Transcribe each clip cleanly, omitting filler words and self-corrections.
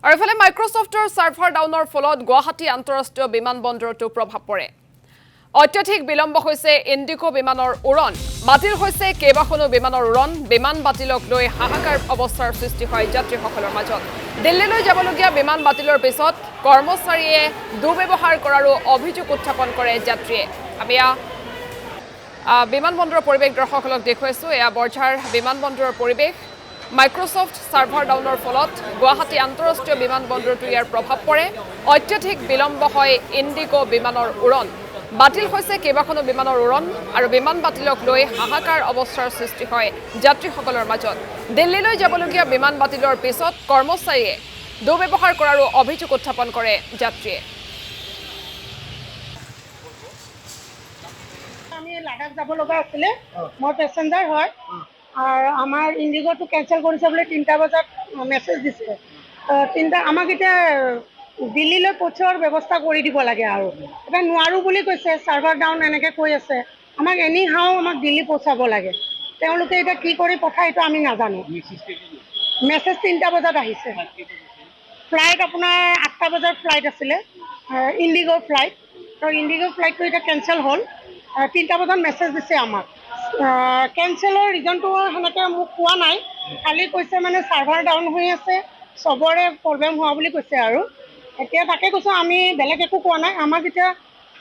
আৰু ইফালে মাইক্ৰছফ্টৰ ছাৰ্ভাৰ ডাউনৰ ফলত গুৱাহাটী আন্তঃৰাষ্ট্ৰীয় বিমানবন্দৰতো প্ৰভাৱ পৰে। অত্যধিক বিলম্ব হৈছে ইণ্ডিগো বিমানৰ উৰণ। বাতিল হৈছে কেইবাখনো বিমানৰ উৰণ। বিমান বাতিলক লৈ হাহাকাৰ অৱস্থাৰ সৃষ্টি হয় যাত্ৰীসকলৰ মাজত। দিল্লীলৈ যাবলগীয়া বিমান বাতিলৰ পিছত কৰ্মচাৰীয়ে দুৰ্ব্যৱহাৰ কৰাৰো অভিযোগ উত্থাপন কৰে যাত্ৰীয়ে। আমি বিমানবন্দৰৰ পৰিৱেশ দৰ্শকসকলক দেখুৱাইছো। এয়া বৰঝাৰ বিমানবন্দৰৰ পৰিৱেশ। মাইক্ৰছফ্ট ছাৰ্ভাৰ ডাউনৰ ফলত গুৱাহাটী আন্তঃৰাষ্ট্ৰীয় বিমানবন্দৰতো ইয়াৰ প্ৰভাৱ পৰে। অত্যধিক বিলম্ব হয় ইণ্ডিগো বিমানৰ উৰণ। বাতিল হৈছে কেইবাখনো বিমানৰ উৰণ আৰু বিমান বাতিলক লৈ হাহাকাৰ অৱস্থাৰ সৃষ্টি হয় যাত্ৰীসকলৰ মাজত। দিল্লীলৈ যাবলগীয়া বিমান বাতিলৰ পিছত কৰ্মচাৰীয়ে দুৰ্ব্যৱহাৰ কৰাৰো অভিযোগ উত্থাপন কৰে যাত্ৰীয়ে। আমি লাডাখ যাব লগা আছিলে, মই পেছেঞ্জাৰ হয় আৰু আমাৰ ইণ্ডিগোটো কেঞ্চেল কৰিছে বুলি 3টা বজাত মেছেজ দিছে। 3টা আমাক এতিয়া দিল্লীলৈ পঠিওৱাৰ ব্যৱস্থা কৰি দিব লাগে আৰু এতিয়া নোৱাৰোঁ বুলি কৈছে, ছাৰ্ভাৰ ডাউন এনেকৈ কৈ আছে। আমাক এনি হাও আমাক দিল্লী পঠাব লাগে। তেওঁলোকে এতিয়া কি কৰি পঠায় এইটো আমি নাজানো। মেছেজ 3টা বজাত আহিছে। ফ্লাইট আপোনাৰ 8টা বজাৰ ফ্লাইট আছিলে, ইণ্ডিগোৰ ফ্লাইট। আৰু ইণ্ডিগোৰ ফ্লাইটটো এতিয়া কেঞ্চেল হ'ল। 3টা বজাত মেছেজ দিছে আমাক। কেঞ্চেলৰ ৰিজনটো সেনেকৈ মোক কোৱা নাই, খালি কৈছে মানে ছাৰ্ভাৰ ডাউন হৈ আছে, চবৰে প্ৰব্লেম হোৱা বুলি কৈছে। আৰু এতিয়া তাকে কৈছোঁ, আমি বেলেগ একো কোৱা নাই, আমাক এতিয়া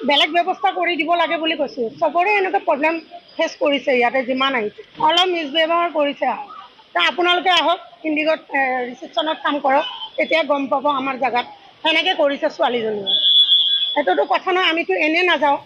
বেলেগ ব্যৱস্থা কৰি দিব লাগে বুলি কৈছোঁ। চবৰে এনেকুৱা প্ৰব্লেম ফেচ কৰিছে ইয়াতে যিমান আহিছে, অলপ মিছবিহেভিয়াৰ কৰিছে। আৰু আপোনালোকে আহক, ইণ্ডিগোত ৰিচিপশ্যনত কাম কৰক, তেতিয়া গম পাব আমাৰ জেগাত সেনেকৈ কৰিছে ছোৱালীজনীয়ে। এইটোতো কথা নহয়, আমিতো এনেই নাযাওঁ।